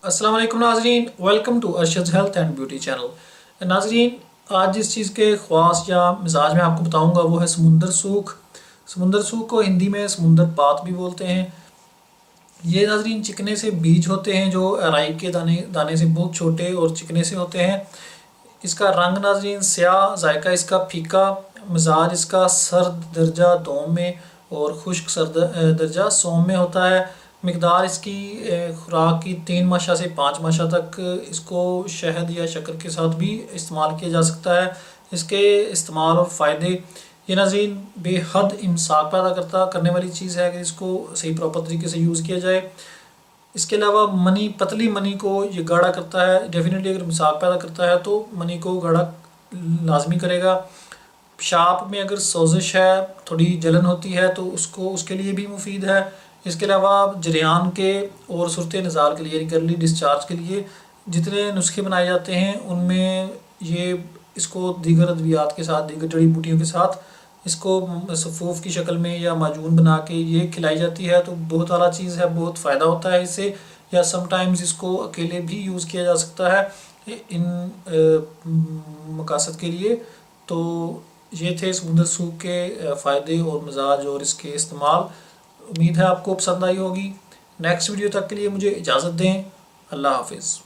السلام علیکم ناظرین، welcome to Arshad's health and beauty channel. ناظرین، آج جس چیز کے خواص یا مزاج میں آپ کو بتاؤں گا وہ ہے سمندر سوکھ۔ سمندر سوکھ کو ہندی میں سمندر پات بھی بولتے ہیں۔ یہ ناظرین چکنے سے بیج ہوتے ہیں جو رائی کے دانے سے بہت چھوٹے اور چکنے سے ہوتے ہیں۔ اس کا رنگ ناظرین سیاہ، ذائقہ اس کا پھیکا، مزاج اس کا سرد درجہ دوم میں اور خشک سرد درجہ سوم میں ہوتا ہے۔ مقدار اس کی خوراک کی 3 ماشا سے 5 ماشا تک اس کو شہد یا شکر کے ساتھ بھی استعمال کیا جا سکتا ہے۔ اس کے استعمال اور فائدے، یہ ناظرین بے حد امساک پیدا کرنے والی چیز ہے کہ اس کو صحیح پراپر طریقے سے یوز کیا جائے۔ اس کے علاوہ پتلی منی کو یہ گاڑھا کرتا ہے۔ ڈیفینیٹلی اگر امساک پیدا کرتا ہے تو منی کو گاڑھا لازمی کرے گا۔ پیشاب میں اگر سوزش ہے، تھوڑی جلن ہوتی ہے تو اس کے لیے بھی مفید ہے۔ اس کے علاوہ جریان کے اور صورت نزال کے لیے یعنی ارلی ڈسچارج کے لیے جتنے نسخے بنائے جاتے ہیں ان میں یہ اس کو دیگر ادویات کے ساتھ، دیگر جڑی بوٹیوں کے ساتھ اس کو صفوف کی شکل میں یا معجون بنا کے یہ کھلائی جاتی ہے، تو بہت اعلیٰ چیز ہے، بہت فائدہ ہوتا ہے اس سے۔ یا سم ٹائمز اس کو اکیلے بھی یوز کیا جا سکتا ہے ان مقاصد کے لیے۔ تو یہ تھے سمندر سوکھ کے فائدے اور مزاج اور اس کے استعمال۔ امید ہے آپ کو پسند آئی ہوگی۔ نیکسٹ ویڈیو تک کے لیے مجھے اجازت دیں۔ اللہ حافظ۔